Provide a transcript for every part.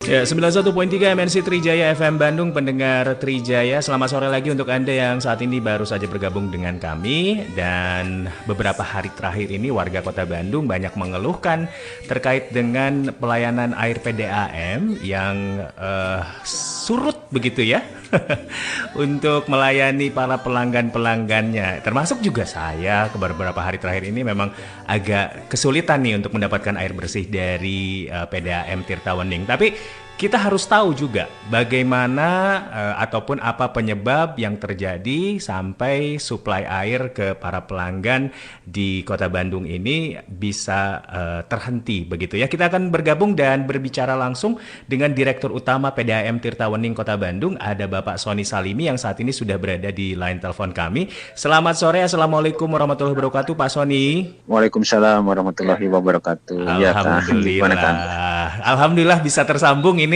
Ya, 91.3 MNC Trijaya FM Bandung, pendengar Trijaya. Selamat sore lagi untuk Anda yang saat ini baru saja bergabung dengan kami. Dan beberapa hari terakhir ini warga kota Bandung banyak mengeluhkan terkait dengan pelayanan air PDAM yang surut begitu ya. Untuk melayani para pelanggan-pelanggannya. Termasuk juga saya beberapa hari terakhir ini memang agak kesulitan nih untuk mendapatkan air bersih dari PDAM Tirta Wening. Tapi kita harus tahu juga bagaimana ataupun apa penyebab yang terjadi sampai suplai air ke para pelanggan di Kota Bandung ini bisa terhenti begitu ya. Kita akan bergabung dan berbicara langsung dengan Direktur Utama PDAM Tirta Wening Kota Bandung, ada Bapak Sony Salimi yang saat ini sudah berada di line telepon kami. Selamat sore, Assalamualaikum warahmatullahi wabarakatuh, Pak Sony. Waalaikumsalam warahmatullahi wabarakatuh. Ya, Kak. Gimana, Kak? Alhamdulillah bisa tersambung ini.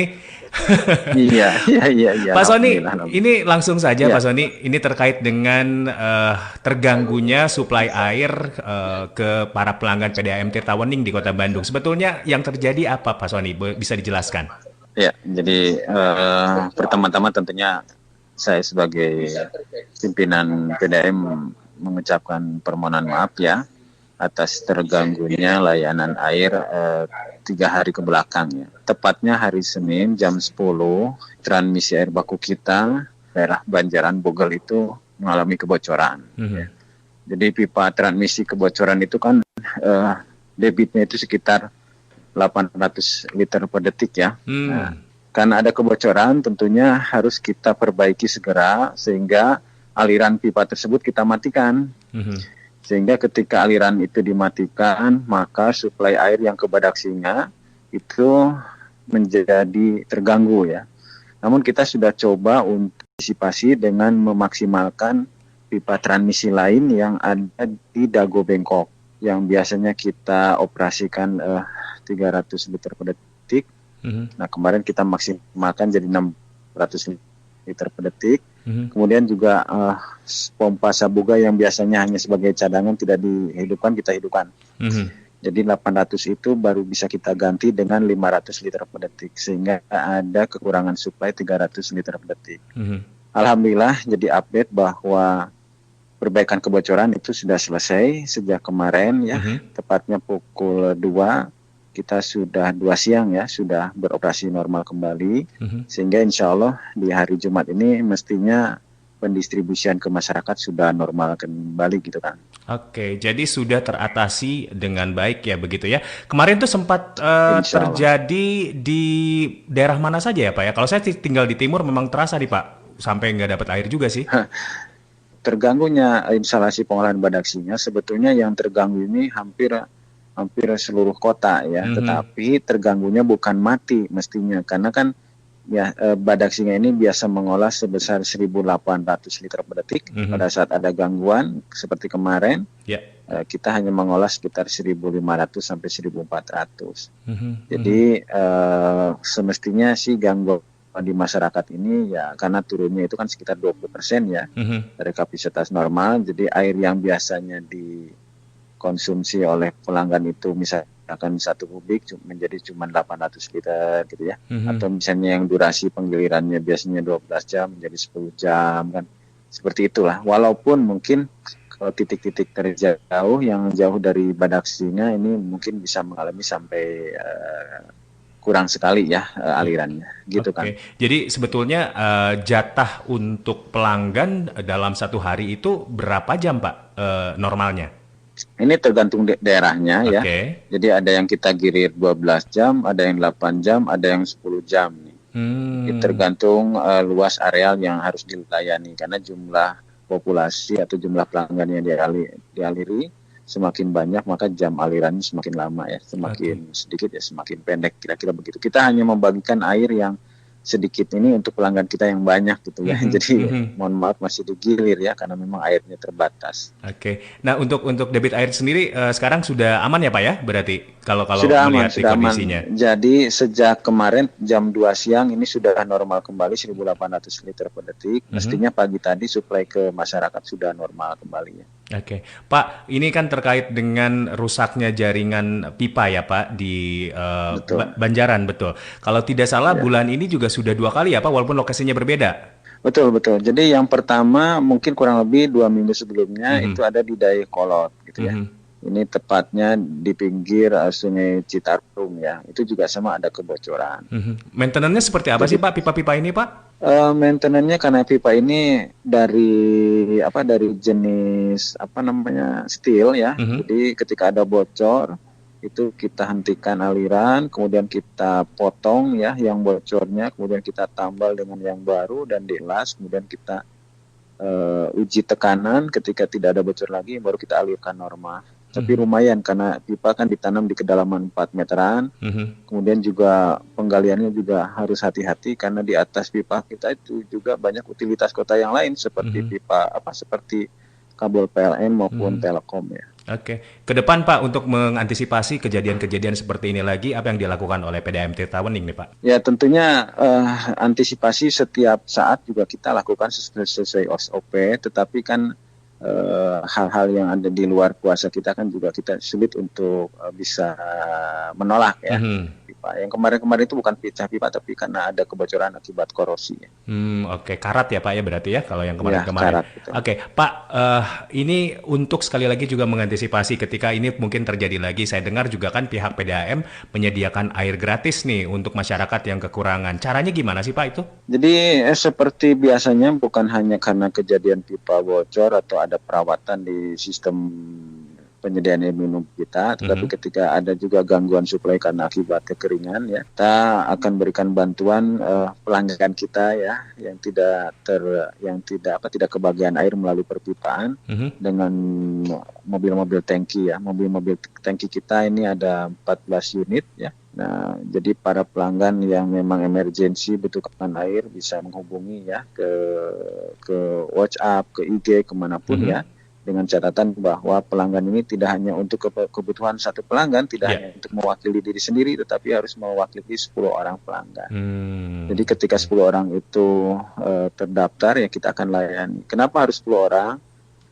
Iya, iya, iya, iya. Pak Sony, Alhamdulillah. ini langsung saja Ya, Pak Sony, ini terkait dengan terganggunya suplai air ke para pelanggan PDAM Tirta Wening di Kota Bandung. Sebetulnya yang terjadi apa Pak Sony? Bisa dijelaskan? ya. Jadi pertama-tama tentunya saya sebagai pimpinan PDAM mengucapkan permohonan maaf ya atas terganggunya layanan air 3 hari ke belakang ya. Tepatnya hari Senin jam 10, transmisi air baku kita daerah Banjaran Bogel itu mengalami kebocoran. Ya. Jadi pipa transmisi kebocoran itu kan debitnya itu sekitar 800 liter per detik ya. Nah, karena ada kebocoran tentunya harus kita perbaiki segera sehingga aliran pipa tersebut kita matikan. Sehingga ketika aliran itu dimatikan, maka suplai air yang ke badak singa itu menjadi terganggu ya. Namun kita sudah coba untuk antisipasi dengan memaksimalkan pipa transmisi lain yang ada di Dago Bengkok, yang biasanya kita operasikan 300 liter per detik. Nah, kemarin kita maksimalkan jadi 600 liter per detik. Kemudian juga pompa Sabuga yang biasanya hanya sebagai cadangan tidak dihidupkan, kita hidupkan. Jadi 800 itu baru bisa kita ganti dengan 500 liter per detik, sehingga ada kekurangan suplai 300 liter per detik. Alhamdulillah jadi update bahwa perbaikan kebocoran itu sudah selesai sejak kemarin ya, tepatnya pukul 2. Kita sudah 2 siang ya, sudah beroperasi normal kembali, sehingga insya Allah di hari Jumat ini mestinya pendistribusian ke masyarakat sudah normal kembali gitu kan. Oke, jadi sudah teratasi dengan baik ya begitu ya. Kemarin tuh sempat terjadi di daerah mana saja ya Pak ya? Kalau saya tinggal di timur memang terasa nih Pak, sampai nggak dapat air juga sih. Terganggunya instalasi pengolahan badak singa, sebetulnya yang terganggu ini hampir seluruh kota ya, tetapi terganggunya bukan mati mestinya, karena kan ya badak singa ini biasa mengolah sebesar 1.800 liter per detik. Pada saat ada gangguan seperti kemarin, kita hanya mengolah sekitar 1.500 sampai 1.400. Jadi semestinya sih gangguan di masyarakat ini ya karena turunnya itu kan sekitar 20% ya dari kapasitas normal. Jadi air yang biasanya konsumsi oleh pelanggan itu misalkan 1 kubik menjadi cuma 800 liter gitu ya. Atau misalnya yang durasi penggilirannya biasanya 12 jam menjadi 10 jam kan. Seperti itulah. Walaupun mungkin kalau titik-titik terjauh yang jauh dari badak singa ini mungkin bisa mengalami sampai kurang sekali ya alirannya gitu kan. Jadi sebetulnya jatah untuk pelanggan dalam 1 hari itu berapa jam Pak normalnya? Ini tergantung daerahnya ya. Jadi ada yang kita girir 12 jam, ada yang 8 jam, ada yang 10 jam nih. Jadi tergantung luas areal yang harus dilayani, karena jumlah populasi atau jumlah pelanggan yang dialiri semakin banyak maka jam alirannya semakin lama ya, semakin sedikit ya semakin pendek, kira-kira begitu. Kita hanya membagikan air yang sedikit ini untuk pelanggan kita yang banyak gitu ya. Jadi mohon maaf masih digilir ya karena memang airnya terbatas. Nah untuk debit air sendiri sekarang sudah aman ya Pak ya? Berarti kalau sudah melihat aman, sudah kondisinya. Aman. Jadi sejak kemarin jam 2 siang ini sudah normal kembali 1.800 liter per detik. Mestinya pagi tadi suplai ke masyarakat sudah normal kembali ya. Oke, Pak, ini kan terkait dengan rusaknya jaringan pipa ya, Pak, di Betul. Banjaran, betul. Kalau tidak salah, Ya. bulan ini juga sudah 2 kali ya, Pak, walaupun lokasinya berbeda. Betul, betul. Jadi yang pertama mungkin kurang lebih 2 minggu sebelumnya itu Mhm, ada di Dayakolot gitu ya. mhm, Ini tepatnya di pinggir Sungai Citarum ya. Itu juga sama ada kebocoran. mhm. Maintenance-nya seperti apa Jadi sih, Pak, pipa-pipa ini, Pak? maintenance-nya karena pipa ini dari jenis apa namanya steel ya. Mhm, Jadi ketika ada bocor itu kita hentikan aliran, kemudian kita potong ya yang bocornya, kemudian kita tambal dengan yang baru dan dilas, kemudian kita uji tekanan ketika tidak ada bocor lagi baru kita alirkan normal. Tapi mhm, lumayan karena pipa kan ditanam di kedalaman 4 meteran. mhm, Kemudian juga penggaliannya juga harus hati-hati karena di atas pipa kita itu juga banyak utilitas kota yang lain seperti mhm, pipa seperti kabel PLN maupun mhm. Telkom ya. Oke, ke depan Pak untuk mengantisipasi kejadian-kejadian seperti ini lagi, apa yang dilakukan oleh PDAM Tirta Wening nih Pak? Ya tentunya antisipasi setiap saat juga kita lakukan sesuai SOP, tetapi kan hal-hal yang ada di luar kuasa kita kan juga kita sulit untuk bisa menolak ya. Mhm. Pipa. Yang kemarin-kemarin itu bukan pecah pipa tapi karena ada kebocoran akibat korosi. Oke, karat ya Pak ya berarti ya kalau yang Ya, kemarin-kemarin. karat gitu. Oke, Pak, ini untuk sekali lagi juga mengantisipasi ketika ini mungkin terjadi lagi. Saya dengar juga kan pihak PDAM menyediakan air gratis nih untuk masyarakat yang kekurangan. Caranya gimana sih Pak itu? Jadi seperti biasanya bukan hanya karena kejadian pipa bocor atau ada perawatan di sistem penyediaan air minum kita, tetapi Mhm, ketika ada juga gangguan suplai karena akibat kekeringan ya, kita akan berikan bantuan pelanggan kita ya yang tidak kebagian air melalui perpipaan mhm, dengan mobil-mobil tangki ya. Mobil-mobil tangki kita ini ada 14 unit ya. Nah, jadi para pelanggan yang memang emergensi butuhkan air bisa menghubungi ya ke WhatsApp, ke IG, kemanapun mhm. ya, dengan catatan bahwa pelanggan ini tidak hanya untuk kebutuhan satu pelanggan, tidak Ya. hanya untuk mewakili diri sendiri, tetapi harus mewakili 10 orang pelanggan. Jadi ketika Oke. 10 orang itu terdaftar ya kita akan layani. Kenapa harus 10 orang?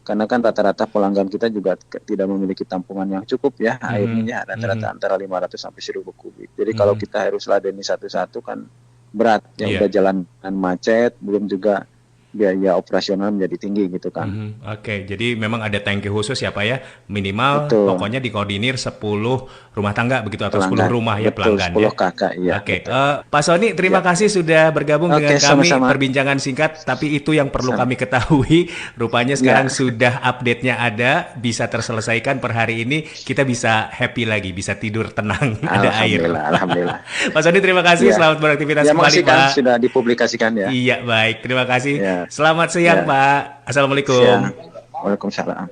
Karena kan rata-rata pelanggan kita juga tidak memiliki tampungan yang cukup ya airnya Mhm, ya rata-rata mhm, antara 500 sampai 1000 kubik. Jadi kalau mhm. kita harus ladeni satu-satu kan berat ya udah Iya. jalanan macet belum juga biaya operasional menjadi tinggi gitu kan. Oke, jadi memang ada tangki khusus ya Pak ya, minimal Betul, pokoknya dikoordinir 10 rumah tangga begitu atau 10 pelanggan. rumah ya Betul pelanggan ya. 10 kakak iya Oke, betul. Pak Sony Ya. terima kasih sudah bergabung Oke, dengan kami sama-sama. perbincangan singkat, tapi itu yang perlu Sama. kami ketahui, rupanya Ya, sekarang sudah update-nya ada, bisa terselesaikan per hari ini, kita bisa happy lagi, bisa tidur tenang, ada air. alhamdulillah, alhamdulillah. Pak Sony terima kasih, Ya. selamat beraktivitas Ya, kembali makasih kan Pak. sudah dipublikasikan ya. Iya baik, terima kasih. Ya, Selamat siang ya. Pak, Siang. Assalamualaikum. Waalaikumsalam.